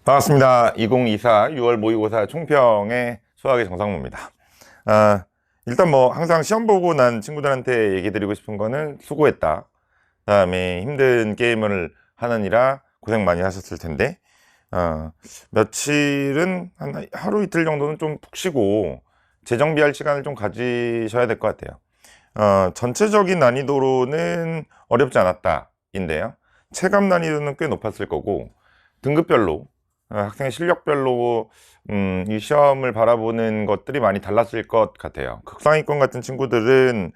반갑습니다. 2024 6월 모의고사 총평의 수학의 정상무입니다. 일단 뭐 항상 시험 보고 난 친구들한테 얘기 드리고 싶은 거는 수고했다. 그다음에 힘든 게임을 하느니라 고생 많이 하셨을 텐데 며칠은 한 하루 이틀 정도는 좀 푹 쉬고 재정비할 시간을 좀 가지셔야 될 것 같아요. 전체적인 난이도로는 어렵지 않았다인데요. 체감 난이도는 꽤 높았을 거고 등급별로 학생의 실력별로 이 시험을 바라보는 것들이 많이 달랐을 것 같아요. 극상위권 같은 친구들은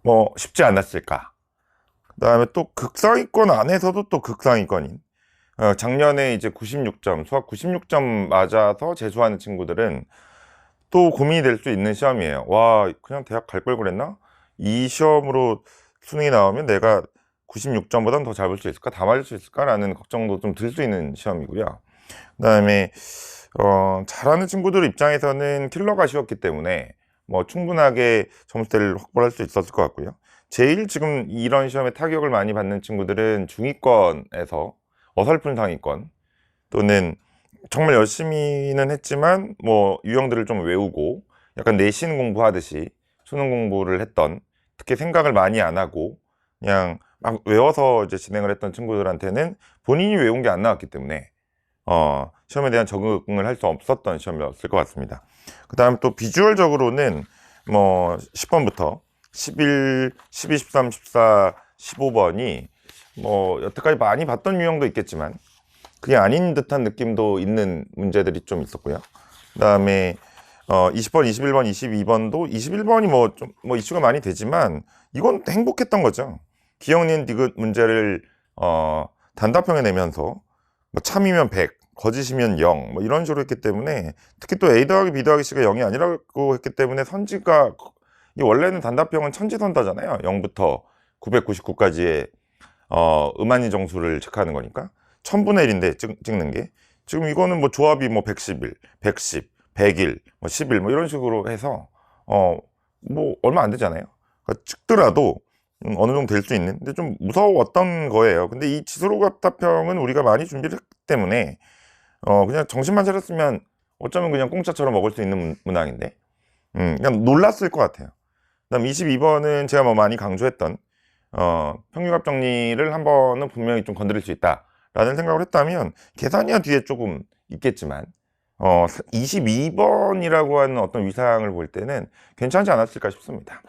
뭐 쉽지 않았을까. 그다음에 또 극상위권 안에서도 또 극상위권인 작년에 이제 96점 수학 96점 맞아서 재수하는 친구들은 또 고민이 될 수 있는 시험이에요. 와, 그냥 대학 갈 걸 그랬나? 이 시험으로 수능이 나오면 내가 96점보다는 더 잘 볼 수 있을까? 다 맞을 수 있을까라는 걱정도 좀 들 수 있는 시험이고요. 그다음에 잘하는 친구들 입장에서는 킬러가 쉬웠기 때문에 뭐 충분하게 점수대를 확보할 수 있었을 것 같고요. 제일 지금 이런 시험에 타격을 많이 받는 친구들은 중위권에서 어설픈 상위권 또는 정말 열심히는 했지만 뭐 유형들을 좀 외우고 약간 내신 공부하듯이 수능 공부를 했던, 특히 생각을 많이 안 하고 그냥 막 외워서 이제 진행을 했던 친구들한테는 본인이 외운 게 안 나왔기 때문에 시험에 대한 적응을 할 수 없었던 시험이었을 것 같습니다. 그 다음 또 비주얼적으로는 뭐 10번부터 11, 12, 13, 14, 15번이 뭐 여태까지 많이 봤던 유형도 있겠지만 그게 아닌 듯한 느낌도 있는 문제들이 좀 있었고요. 그 다음에 20번, 21번, 22번도 21번이 뭐 좀 뭐 이슈가 많이 되지만 이건 행복했던 거죠. 기억니은 디귿 문제를 단답형에 내면서 뭐 참이면 100, 거짓이면 0, 뭐 이런 식으로 했기 때문에, 특히 또 A 더하기 B 더하기 C가 0이 아니라고 했기 때문에 선지가, 이 원래는 단답형은 천지선다잖아요. 0부터 999까지의 음한이 정수를 체크하는 거니까 1000분의 1인데 찍는 게, 지금 이거는 뭐 조합이 뭐 111, 110, 101, 뭐 11, 뭐 이런 식으로 해서 뭐 얼마 안 되잖아요. 그러니까 찍더라도 어느 정도 될 수 있는, 근데 좀 무서웠던 거예요. 근데 이 지수로답답형은 우리가 많이 준비를 했기 때문에 그냥 정신만 차렸으면 어쩌면 그냥 공짜처럼 먹을 수 있는 문항인데 그냥 놀랐을 것 같아요. 그다음 22번은 제가 뭐 많이 강조했던 평균값 정리를 한 번은 분명히 좀 건드릴 수 있다라는 생각을 했다면, 계산이야 뒤에 조금 있겠지만 22번이라고 하는 어떤 위상을 볼 때는 괜찮지 않았을까 싶습니다.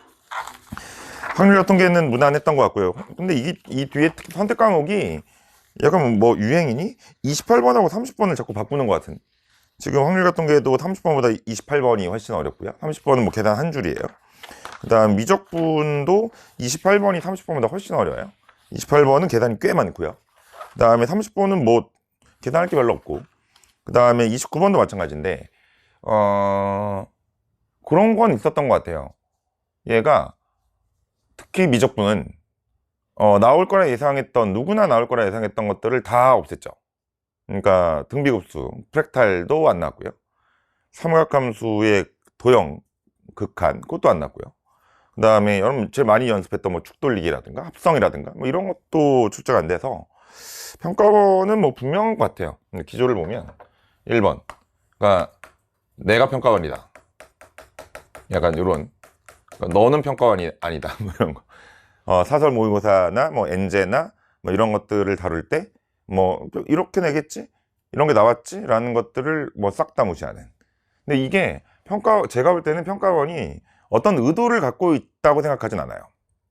확률 같은 게는 무난했던 것 같고요. 근데 이 뒤에 선택 과목이 약간 뭐 유행이니? 28번하고 30번을 자꾸 바꾸는 것 같은. 지금 확률 같은 게도 30번보다 28번이 훨씬 어렵고요. 30번은 뭐 계산 한 줄이에요. 그 다음 미적분도 28번이 30번보다 훨씬 어려워요. 28번은 계산이 꽤 많고요. 그 다음에 30번은 뭐 계산할 게 별로 없고, 그 다음에 29번도 마찬가지인데 그런 건 있었던 것 같아요. 얘가 특히 미적분은 나올 거라 예상했던, 누구나 나올 거라 예상했던 것들을 다 없앴죠. 그러니까 등비급수, 프랙탈도 안 나왔고요. 삼각함수의 도형, 극한, 그것도 안 나왔고요. 그 다음에 여러분 제일 많이 연습했던 뭐 축 돌리기라든가 합성이라든가 뭐 이런 것도 출제가 안 돼서 평가원은 뭐 분명한 것 같아요. 근데 기조를 보면 1번, 그러니까 내가 평가원이다, 약간 이런, 그러니까 너는 평가원이 아니다 뭐 이런 거. 사설 모의고사나 뭐 엔제나 뭐 이런 것들을 다룰 때 뭐 이렇게 내겠지, 이런 게 나왔지 라는 것들을 뭐 싹 다 무시하는. 근데 이게 제가 볼 때는 평가원이 어떤 의도를 갖고 있다고 생각하진 않아요.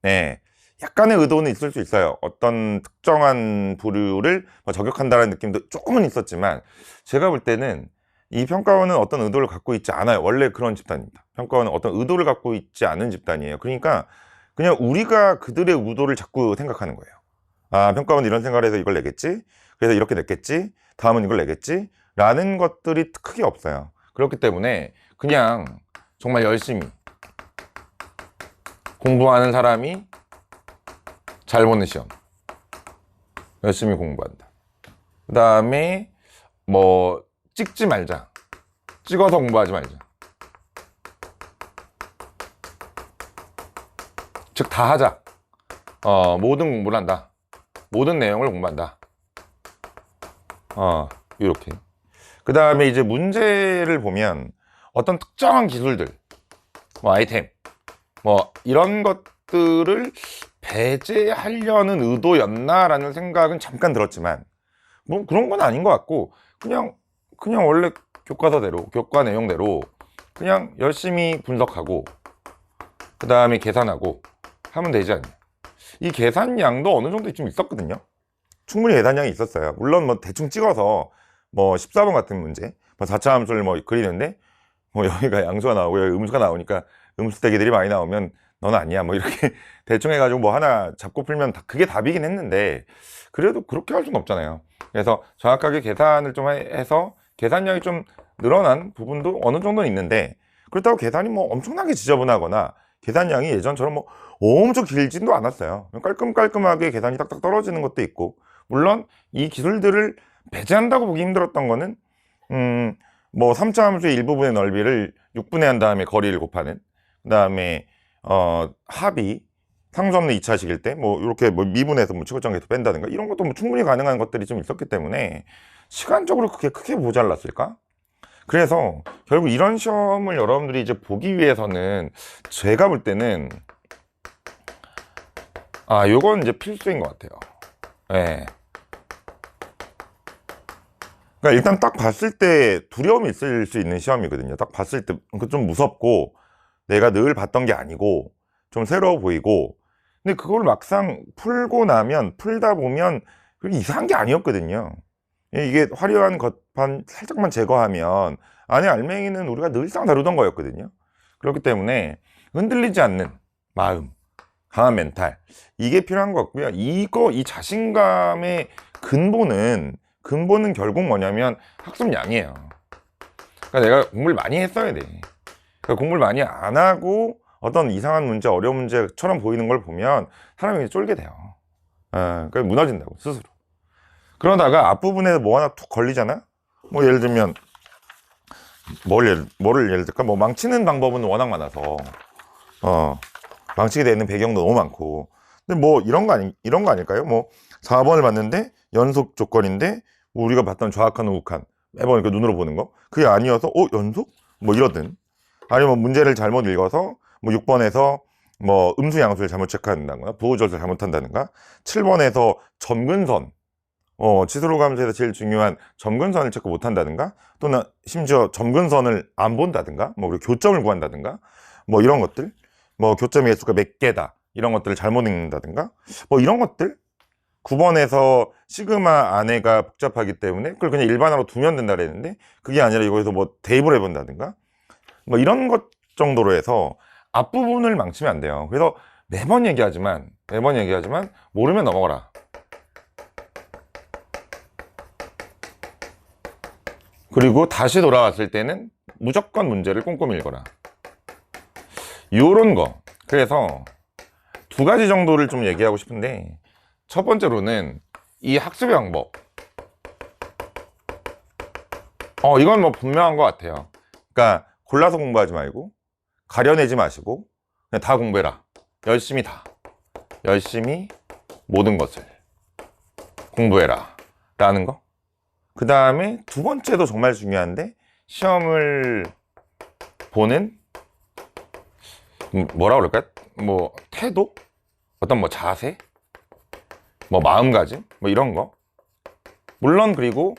네, 약간의 의도는 있을 수 있어요. 어떤 특정한 부류를 뭐 저격한다는 느낌도 조금은 있었지만, 제가 볼 때는 이 평가원은 어떤 의도를 갖고 있지 않아요. 원래 그런 집단입니다. 평가원은 어떤 의도를 갖고 있지 않은 집단이에요. 그러니까 그냥 우리가 그들의 의도를 자꾸 생각하는 거예요. 평가원은 이런 생각을 해서 이걸 내겠지, 그래서 이렇게 냈겠지, 다음은 이걸 내겠지 라는 것들이 크게 없어요. 그렇기 때문에 그냥 정말 열심히 공부하는 사람이 잘 보는 시험, 열심히 공부한다. 그 다음에 뭐 찍지 말자, 찍어서 공부하지 말자, 즉 다 하자. 모든 공부를 한다, 모든 내용을 공부한다. 이렇게. 그 다음에 이제 문제를 보면 어떤 특정한 기술들, 뭐 아이템, 뭐 이런 것들을 배제하려는 의도였나라는 생각은 잠깐 들었지만, 뭐 그런 건 아닌 것 같고, 그냥 원래 교과서대로, 교과 내용대로 그냥 열심히 분석하고, 그 다음에 계산하고 하면 되지 않냐. 이 계산량도 어느 정도 좀 있었거든요. 충분히 계산량이 있었어요. 물론 뭐 대충 찍어서 뭐 14번 같은 문제, 뭐 4차 함수를 뭐 그리는데, 뭐 여기가 양수가 나오고 여기 음수가 나오니까 음수 대기들이 많이 나오면 넌 아니야 뭐 이렇게 대충 해가지고 뭐 하나 잡고 풀면 그게 답이긴 했는데, 그래도 그렇게 할 수는 없잖아요. 그래서 정확하게 계산을 좀 해서 계산량이 좀 늘어난 부분도 어느 정도는 있는데, 그렇다고 계산이 뭐 엄청나게 지저분하거나 계산량이 예전처럼 뭐 엄청 길지도 않았어요. 깔끔하게 계산이 딱딱 떨어지는 것도 있고, 물론 이 기술들을 배제한다고 보기 힘들었던 거는 뭐 3차 함수의 일부분의 넓이를 6분의 한 다음에 거리를 곱하는, 그 다음에 합이 상수 없는 2차식일 때 뭐 이렇게 뭐 미분해서 뭐 최고점에서 뺀다든가 이런 것도 뭐 충분히 가능한 것들이 좀 있었기 때문에 시간적으로 그게 크게 모자랐을까? 그래서 결국 이런 시험을 여러분들이 이제 보기 위해서는 제가 볼 때는 요건 이제 필수인 것 같아요. 예. 그러니까 일단 딱 봤을 때 두려움이 있을 수 있는 시험이거든요. 딱 봤을 때 좀 무섭고 내가 늘 봤던 게 아니고 좀 새로워 보이고, 근데 그걸 막상 풀다 보면 그게 이상한 게 아니었거든요. 이게 화려한 겉판 살짝만 제거하면 안에 알맹이는 우리가 늘상 다루던 거였거든요. 그렇기 때문에 흔들리지 않는 마음, 강한 멘탈, 이게 필요한 것 같고요. 이 자신감의 근본은 결국 뭐냐면 학습량이에요. 그러니까 내가 공부를 많이 했어야 돼. 그러니까 공부를 많이 안 하고 어떤 이상한 문제, 어려운 문제처럼 보이는 걸 보면 사람이 쫄게 돼요. 그러니까 무너진다고, 스스로. 그러다가 앞부분에 뭐 하나 툭 걸리잖아? 뭐 예를 들면, 뭐를 예를 들까? 뭐 망치는 방법은 워낙 많아서, 망치게 되는 배경도 너무 많고. 근데 뭐 이런 거 아닐까요? 뭐 4번을 봤는데 연속 조건인데 우리가 봤던 좌악한 우극한 매번 이렇게 눈으로 보는 거, 그게 아니어서 연속? 뭐 이러든, 아니면 문제를 잘못 읽어서 뭐 6번에서 뭐 음수 양수를 잘못 체크한다거나 부호절을 잘못한다든가, 7번에서 점근선, 지수로 감소에서 제일 중요한 점근선을 체크 못한다든가, 또는 심지어 점근선을 안 본다든가, 뭐 그리고 교점을 구한다든가, 뭐 이런 것들, 뭐 교점의 개수가 몇 개다 이런 것들을 잘못 읽는다든가, 뭐 이런 것들. 9번에서 시그마 안에가 복잡하기 때문에 그걸 그냥 일반화로 두면 된다 그랬는데, 그게 아니라 이거에서 뭐 대입을 해본다든가, 뭐 이런 것 정도로 해서 앞부분을 망치면 안 돼요. 그래서 매번 얘기하지만 모르면 넘어가라. 그리고 다시 돌아왔을 때는 무조건 문제를 꼼꼼히 읽어라. 요런 거. 그래서 두 가지 정도를 좀 얘기하고 싶은데, 첫 번째로는 이 학습의 방법. 이건 뭐 분명한 것 같아요. 그러니까 골라서 공부하지 말고, 가려내지 마시고, 그냥 다 공부해라. 열심히 모든 것을 공부해라 라는 거. 그 다음에 두 번째도 정말 중요한데, 시험을 보는 뭐라 그럴까요? 뭐 태도? 어떤 뭐 자세? 뭐 마음가짐? 뭐 이런 거. 물론 그리고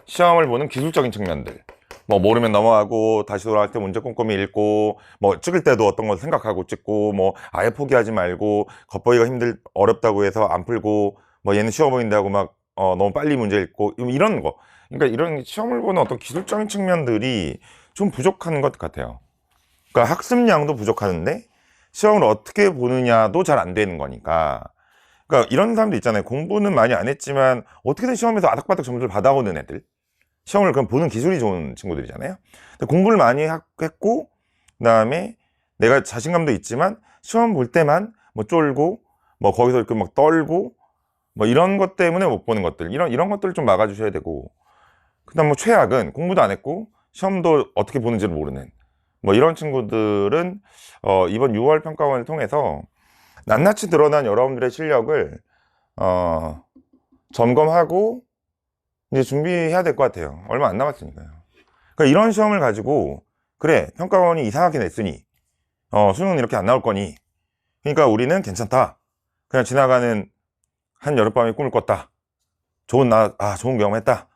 시험을 보는 기술적인 측면들, 뭐 모르면 넘어가고 다시 돌아갈 때 문제 꼼꼼히 읽고, 뭐 찍을 때도 어떤 걸 생각하고 찍고, 뭐 아예 포기하지 말고, 겉보기가 어렵다고 해서 안 풀고, 뭐 얘는 쉬워 보인다고 막 너무 빨리 문제 읽고, 이런 거. 그러니까 이런 시험을 보는 어떤 기술적인 측면들이 좀 부족한 것 같아요. 그러니까 학습량도 부족하는데 시험을 어떻게 보느냐도 잘 안 되는 거니까. 그러니까 이런 사람도 있잖아요. 공부는 많이 안 했지만 어떻게든 시험에서 아닥바닥 점수를 받아오는 애들. 시험을 그럼 보는 기술이 좋은 친구들이잖아요. 근데 공부를 많이 했고, 그 다음에 내가 자신감도 있지만 시험 볼 때만 뭐 쫄고, 뭐 거기서 이렇게 막 떨고, 뭐 이런 것 때문에 못 보는 것들, 이런 것들을 좀 막아주셔야 되고, 그 다음 뭐 최악은 공부도 안 했고 시험도 어떻게 보는지를 모르는 뭐 이런 친구들은 이번 6월 평가원을 통해서 낱낱이 드러난 여러분들의 실력을 점검하고 이제 준비해야 될 것 같아요. 얼마 안 남았으니까요. 그러니까 이런 시험을 가지고 그래 평가원이 이상하게 냈으니 수능은 이렇게 안 나올 거니 그러니까 우리는 괜찮다. 그냥 지나가는 한 여름밤에 꿈을 꿨다. 좋은 경험했다.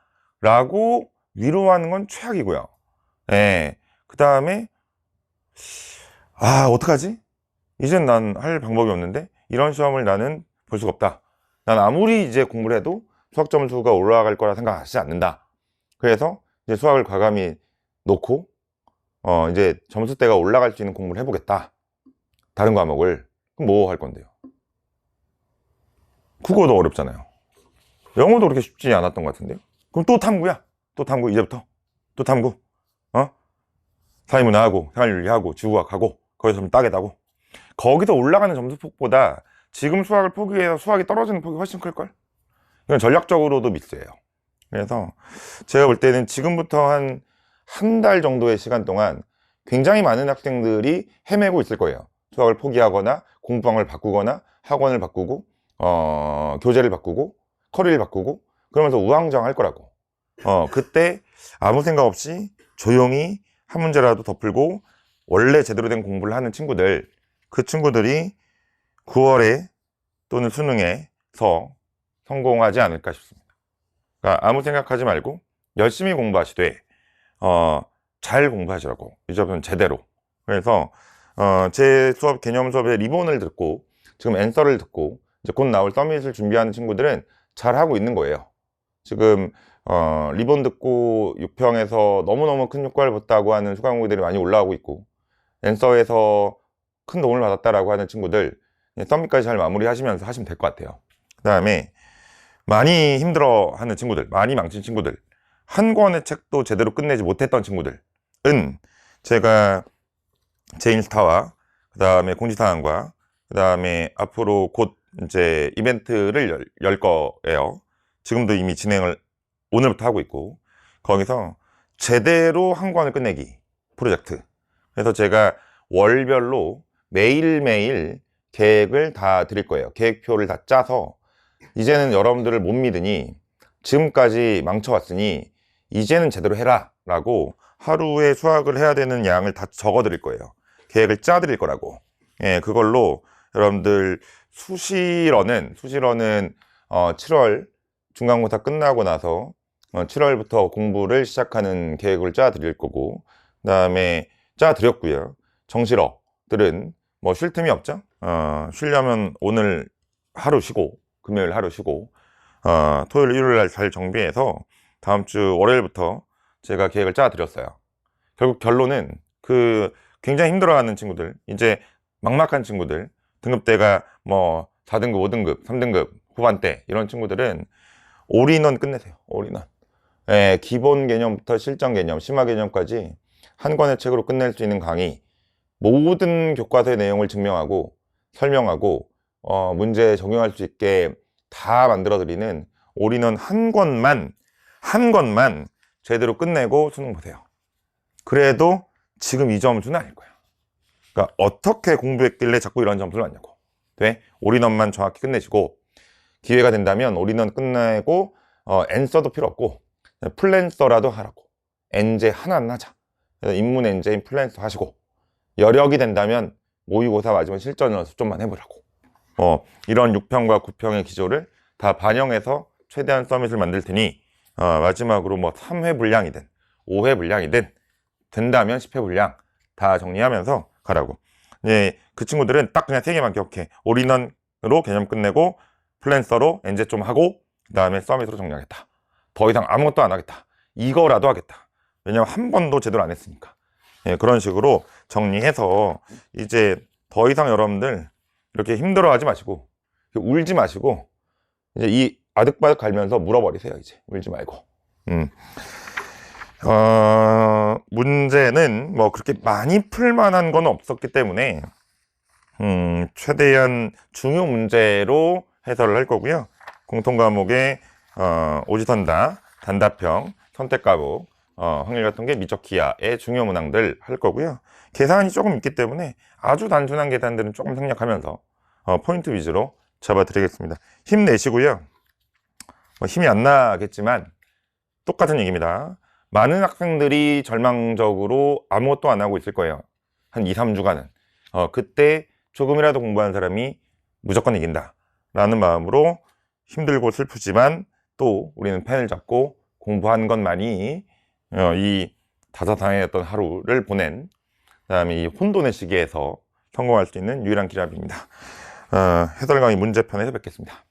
라고 위로하는 건 최악이고요. 예. 그 다음에 어떡하지? 이젠 난 할 방법이 없는데 이런 시험을 나는 볼 수가 없다. 난 아무리 이제 공부를 해도 수학 점수가 올라갈 거라 생각하지 않는다. 그래서 이제 수학을 과감히 놓고 이제 점수대가 올라갈 수 있는 공부를 해보겠다. 다른 과목을. 그럼 뭐 할 건데요? 국어도 어렵잖아요. 영어도 그렇게 쉽지 않았던 것 같은데요. 그럼 또 탐구야. 또 탐구 이제부터. 또 탐구. 사회문화하고 생활윤리하고 지구과학하고 거기서 좀 따겠다고. 거기서 올라가는 점수폭보다 지금 수학을 포기해서 수학이 떨어지는 폭이 훨씬 클걸? 이건 전략적으로도 미스예요. 그래서 제가 볼 때는 지금부터 한 달 정도의 시간 동안 굉장히 많은 학생들이 헤매고 있을 거예요. 수학을 포기하거나 공부방을 바꾸거나 학원을 바꾸고 교재를 바꾸고 커리를 바꾸고 그러면서 우왕좌왕 할 거라고. 그때 아무 생각 없이 조용히 한 문제라도 더 풀고 원래 제대로 된 공부를 하는 친구들, 그 친구들이 9월에 또는 수능에서 성공하지 않을까 싶습니다. 그러니까 아무 생각하지 말고 열심히 공부하시되 잘 공부하시라고. 이 점은 제대로. 그래서 제 수업 개념 수업에 리본을 듣고 지금 앤서를 듣고 이제 곧 나올 서밋을 준비하는 친구들은 잘 하고 있는 거예요. 지금 리본 듣고 6평에서 너무너무 큰 효과를 봤다고 하는 수강생들이 많이 올라오고 있고 앤서에서 큰 도움을 받았다라고 하는 친구들 서밋까지 잘 마무리하시면서 하시면 될 것 같아요. 그 다음에 많이 힘들어하는 친구들, 많이 망친 친구들, 한 권의 책도 제대로 끝내지 못했던 친구들은 제가 제 인스타와 그 다음에 공지사항과 그 다음에 앞으로 곧 이제 이벤트를 열 거예요. 지금도 이미 진행을 오늘부터 하고 있고 거기서 제대로 한 권을 끝내기 프로젝트. 그래서 제가 월별로 매일매일 계획을 다 드릴 거예요. 계획표를 다 짜서 이제는 여러분들을 못 믿으니 지금까지 망쳐왔으니 이제는 제대로 해라 라고 하루에 수학을 해야 되는 양을 다 적어 드릴 거예요. 계획을 짜 드릴 거라고. 예, 그걸로 여러분들 수시로는 7월 중간고사 끝나고 나서 7월부터 공부를 시작하는 계획을 짜 드릴 거고 그 다음에 짜 드렸고요. 정시러들은 뭐 쉴 틈이 없죠. 쉬려면 오늘 하루 쉬고 금요일 하루 쉬고 토요일 일요일 날 잘 정비해서 다음 주 월요일부터 제가 계획을 짜 드렸어요. 결국 결론은 그 굉장히 힘들어하는 친구들, 이제 막막한 친구들, 등급대가 뭐 4등급, 5등급, 3등급 후반대 이런 친구들은 올인원 끝내세요. 올인원. 예, 기본 개념부터 실전 개념, 심화 개념까지 한 권의 책으로 끝낼 수 있는 강의, 모든 교과서의 내용을 증명하고 설명하고 문제에 적용할 수 있게 다 만들어 드리는 올인원 한 권만 제대로 끝내고 수능 보세요. 그래도 지금 이 점수는 아닐 거예요. 그러니까 어떻게 공부했길래 자꾸 이런 점수를 맞냐고. 네? 올인원만 정확히 끝내시고 기회가 된다면 올인원 끝내고 앤서도 필요 없고 플랜서라도 하라고. 엔제 하나는 하자. 그래서 인문 엔제인 플랜서 하시고 여력이 된다면 모의고사 마지막 실전 연습 좀만 해보라고. 이런 6평과 9평의 기조를 다 반영해서 최대한 서밋을 만들 테니 마지막으로 뭐 3회 분량이든 5회 분량이든 된다면 10회 분량 다 정리하면서 가라고. 네, 그 친구들은 딱 그냥 3개만 기억해. 올인원으로 개념 끝내고 플랜서로 엔제 좀 하고 그 다음에 서밋으로 정리하겠다. 더 이상 아무것도 안 하겠다. 이거라도 하겠다. 왜냐면 한 번도 제대로 안 했으니까. 네, 그런 식으로 정리해서 이제 더 이상 여러분들 이렇게 힘들어하지 마시고 울지 마시고 이제 이 아득바득 갈면서 물어버리세요. 이제 울지 말고. 문제는 뭐 그렇게 많이 풀만한 건 없었기 때문에 최대한 중요 문제로 해설을 할 거고요. 공통과목에 오지선다, 단답형, 선택과목, 확률 같은 게 미적기하의 중요 문항들 할 거고요. 계산이 조금 있기 때문에 아주 단순한 계산들은 조금 생략하면서 포인트 위주로 잡아드리겠습니다. 힘내시고요. 힘이 안 나겠지만 똑같은 얘기입니다. 많은 학생들이 절망적으로 아무것도 안 하고 있을 거예요. 한 2, 3주간은. 그때 조금이라도 공부하는 사람이 무조건 이긴다 라는 마음으로 힘들고 슬프지만 또 우리는 펜을 잡고 공부한 것만이 이 다사다난했던 하루를 보낸, 그 다음에 이 혼돈의 시기에서 성공할 수 있는 유일한 길입니다. 해설 강의 문제편에서 뵙겠습니다.